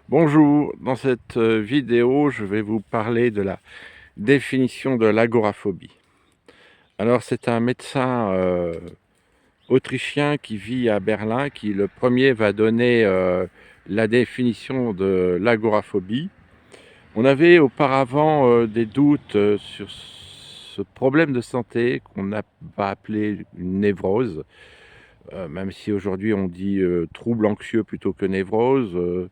Bonjour, dans cette vidéo, je vais vous parler de la définition de l'agoraphobie. Alors, c'est un médecin autrichien qui vit à Berlin qui, le premier, va donner la définition de l'agoraphobie. On avait auparavant des doutes sur ce problème de santé qu'on va appeler une névrose, même si aujourd'hui on dit trouble anxieux plutôt que névrose.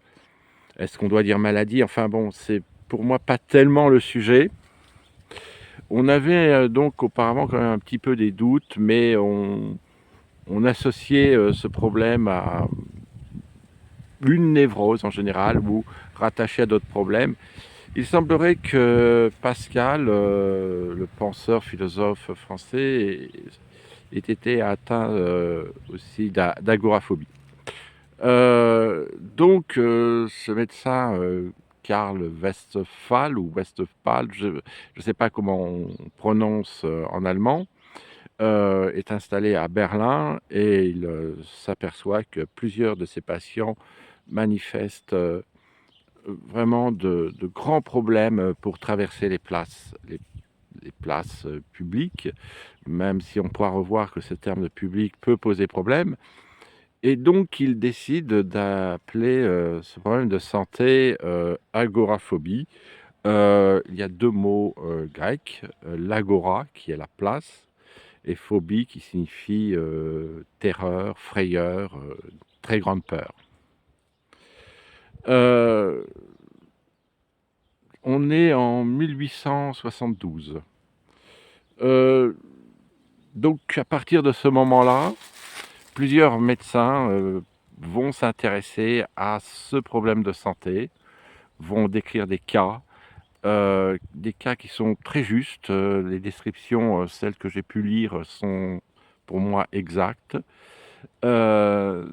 Est-ce qu'on doit dire maladie? Enfin bon, c'est pour moi pas tellement le sujet. On avait donc auparavant quand même un petit peu des doutes, mais on associait ce problème à une névrose en général ou rattaché à d'autres problèmes. Il semblerait que Pascal, le penseur philosophe français, ait été atteint aussi d'agoraphobie. Ce médecin, Karl Westphal ou Westphal, je ne sais pas comment on prononce en allemand, est installé à Berlin et il s'aperçoit que plusieurs de ses patients manifestent vraiment de grands problèmes pour traverser les places publiques, même si on pourra revoir que ce terme de public peut poser problème. Et donc, il décide d'appeler ce problème de santé agoraphobie. Il y a deux mots grecs, l'agora qui est la place, et phobie qui signifie terreur, frayeur, très grande peur. Euh, on est en 1872. Euh, donc, à partir de ce moment-là, plusieurs médecins vont s'intéresser à ce problème de santé, vont décrire des cas qui sont très justes. Les descriptions, celles que j'ai pu lire, sont pour moi exactes. Euh,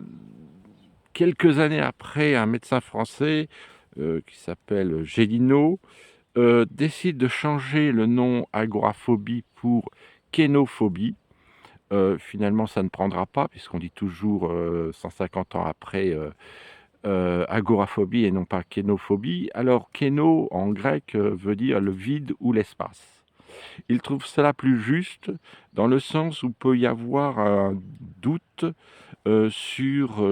Quelques années après, un médecin français qui s'appelle Gélineau décide de changer le nom agoraphobie pour kénophobie. Finalement, ça ne prendra pas, puisqu'on dit toujours 150 ans après agoraphobie et non pas kénophobie. Alors, kéno en grec veut dire le vide ou l'espace. Il trouve cela plus juste dans le sens où peut y avoir un doute sur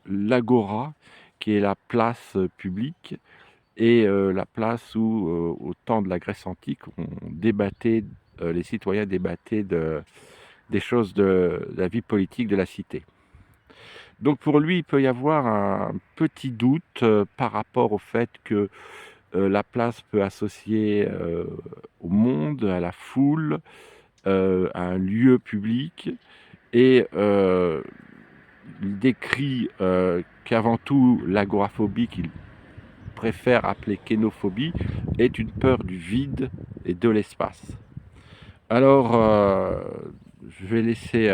l'agora, qui est la place publique, et la place où, au temps de la Grèce antique, les citoyens débattaient des choses de la vie politique de la cité. Donc pour lui, il peut y avoir un petit doute par rapport au fait que la place peut associer au monde, à la foule, à un lieu public, et il décrit qu'avant tout, l'agoraphobie, qu'il préfère appeler kénophobie, est une peur du vide et de l'espace. Alors, je vais laisser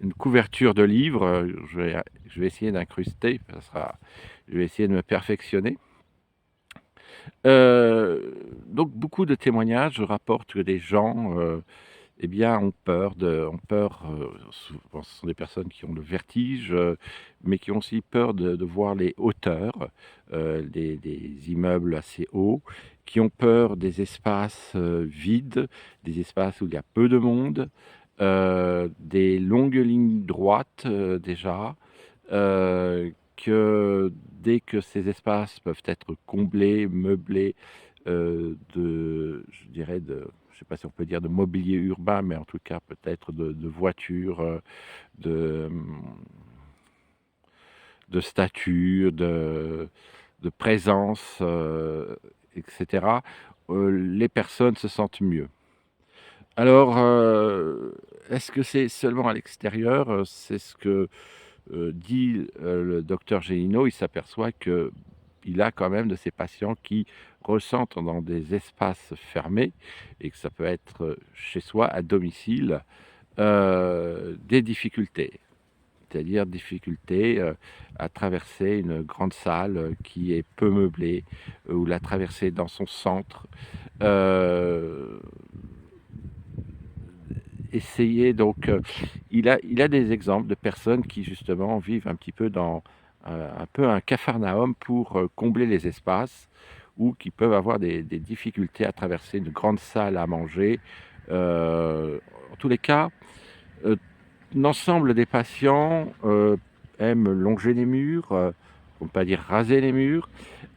une couverture de livre. Je vais essayer d'incruster. Je vais essayer de me perfectionner. Donc, beaucoup de témoignages rapportent que des gens eh bien, souvent ce sont des personnes qui ont le vertige, mais qui ont aussi peur de voir les hauteurs, des immeubles assez hauts, qui ont peur des espaces vides, des espaces où il y a peu de monde, des longues lignes droites déjà, que dès que ces espaces peuvent être comblés, meublés, je dirais je sais pas si on peut dire de mobilier urbain, mais en tout cas peut-être de voitures, de, mmh, de statues, de présence, et cetera, les personnes se sentent mieux. Alors, est-ce que c'est seulement à l'extérieur? C'est ce que dit le docteur Gélineau. Il s'aperçoit qu'il a quand même de ces patients qui ressentent dans des espaces fermés, et que ça peut être chez soi, à domicile, des difficultés. C'est-à-dire difficultés à traverser une grande salle qui est peu meublée, ou la traverser dans son centre. Euh, Essayer donc, il a des exemples de personnes qui justement vivent un petit peu un peu un capharnaüm pour combler les espaces ou qui peuvent avoir des difficultés à traverser une grande salle à manger. En tous les cas, euh, l'ensemble des patients aiment longer les murs, pour ne pas dire raser les murs,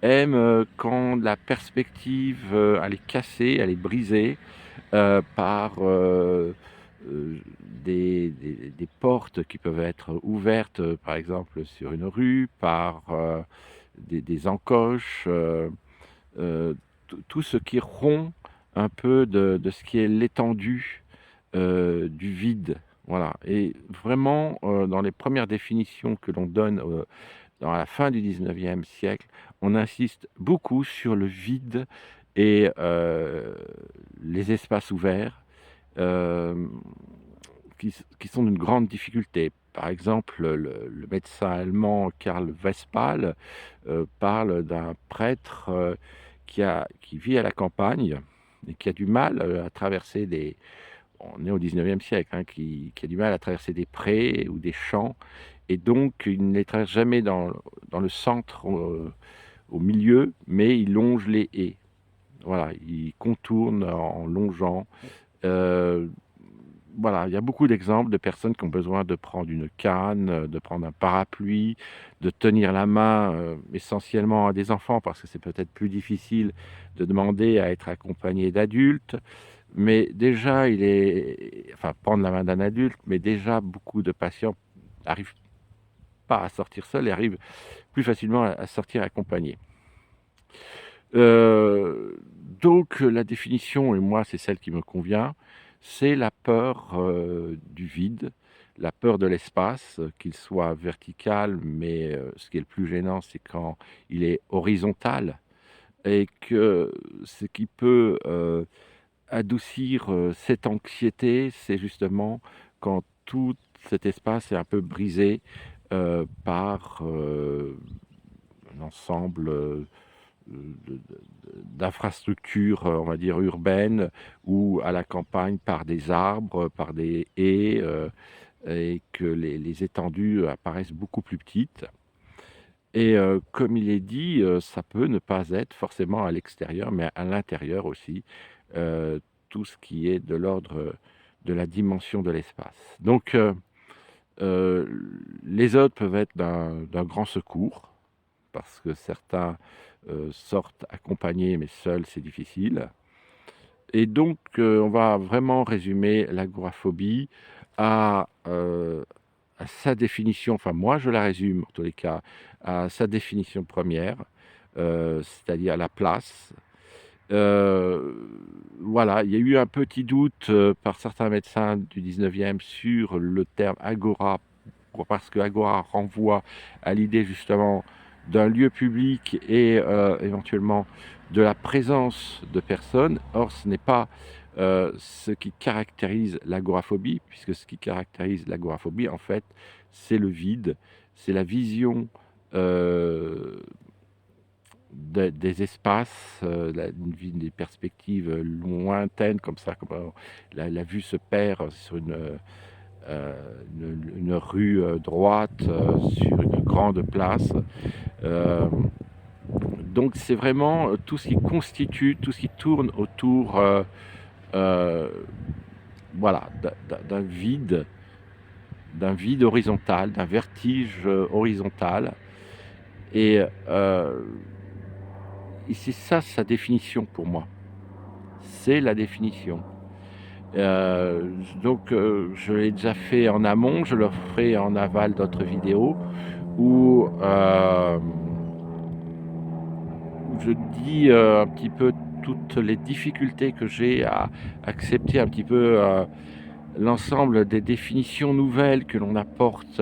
aiment quand la perspective, elle est cassée, elle est brisée par des portes qui peuvent être ouvertes, par exemple sur une rue, par des encoches, tout ce qui rompt un peu de ce qui est l'étendue du vide. Voilà. Et vraiment, dans les premières définitions que l'on donne dans la fin du 19e siècle, on insiste beaucoup sur le vide et les espaces ouverts euh, qui sont d'une grande difficulté. Par exemple, le médecin allemand Karl Westphal parle d'un prêtre qui vit à la campagne et qui a du mal à traverser des... On est au 19e siècle, hein, qui a du mal à traverser des prés ou des champs, et donc il ne les traverse jamais dans le centre, au milieu, mais il longe les haies. Voilà, il contourne en longeant. Euh, voilà, il y a beaucoup d'exemples de personnes qui ont besoin de prendre une canne, de prendre un parapluie, de tenir la main essentiellement à des enfants parce que c'est peut-être plus difficile de demander à être accompagné d'adultes. Mais déjà, enfin, prendre la main d'un adulte, mais déjà beaucoup de patients n'arrivent pas à sortir seuls et arrivent plus facilement à sortir accompagnés. Donc la définition, et moi c'est celle qui me convient, c'est la peur du vide, la peur de l'espace, qu'il soit vertical, mais ce qui est le plus gênant, c'est quand il est horizontal, et que ce qui peut adoucir cette anxiété, c'est justement quand tout cet espace est un peu brisé par un ensemble d'infrastructures, on va dire, urbaines ou à la campagne par des arbres, par des haies, et que les étendues apparaissent beaucoup plus petites. Et comme il est dit, ça peut ne pas être forcément à l'extérieur, mais à l'intérieur aussi, euh, tout ce qui est de l'ordre de la dimension de l'espace. Donc, euh, les autres peuvent être d'un grand secours, parce que certains sortent accompagnés, mais seuls, c'est difficile. Et donc, on va vraiment résumer l'agoraphobie à sa définition, enfin moi je la résume en tous les cas, à sa définition première, c'est-à-dire la place. Euh, voilà, il y a eu un petit doute par certains médecins du 19e sur le terme agora, parce que agora renvoie à l'idée justement d'un lieu public et éventuellement de la présence de personnes. Or, ce n'est pas ce qui caractérise l'agoraphobie, puisque ce qui caractérise l'agoraphobie, en fait, c'est le vide, c'est la vision euh, des espaces, des perspectives lointaines, comme ça, comme la vue se perd sur une rue droite, sur une grande place. Euh, donc c'est vraiment tout ce qui constitue, tout ce qui tourne autour euh, voilà, d'un vide horizontal, d'un vertige horizontal. Et, euh, et c'est ça sa définition pour moi. C'est la définition. Donc je l'ai déjà fait en amont, je le ferai en aval d'autres vidéos où je dis un petit peu toutes les difficultés que j'ai à accepter un petit peu l'ensemble des définitions nouvelles que l'on apporte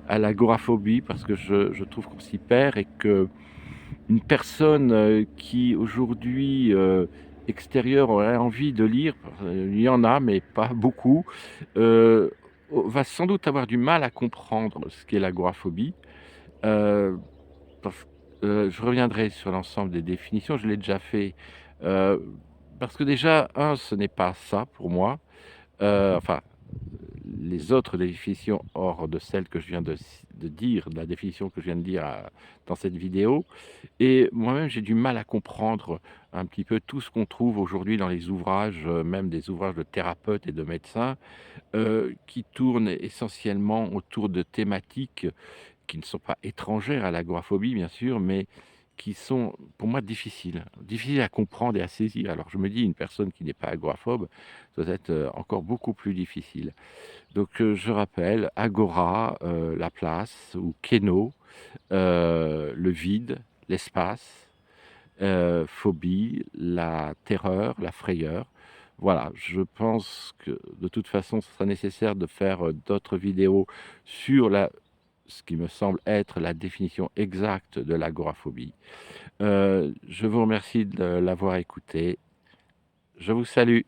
à l'agoraphobie, parce que je trouve qu'on s'y perd et que une personne qui aujourd'hui extérieure aurait envie de lire, il y en a mais pas beaucoup, euh, va sans doute avoir du mal à comprendre ce qu'est l'agoraphobie. Euh, parce- je reviendrai sur l'ensemble des définitions, je l'ai déjà fait. euh, Parce que déjà, un, ce n'est pas ça pour moi. Enfin, les autres définitions hors de celle que je viens de dire, de la définition que je viens de dire dans cette vidéo. Et moi-même, j'ai du mal à comprendre un petit peu tout ce qu'on trouve aujourd'hui dans les ouvrages, même des ouvrages de thérapeutes et de médecins, qui tournent essentiellement autour de thématiques qui ne sont pas étrangères à l'agoraphobie, bien sûr, mais qui sont, pour moi, difficiles à comprendre et à saisir. Alors je me dis, une personne qui n'est pas agoraphobe, ça doit être encore beaucoup plus difficile. Donc je rappelle, agora, la place, ou keno, le vide, l'espace, phobie, la terreur, la frayeur. Voilà, je pense que de toute façon, ce sera nécessaire de faire d'autres vidéos sur ce qui me semble être la définition exacte de l'agoraphobie. Je vous remercie de l'avoir écouté. Je vous salue.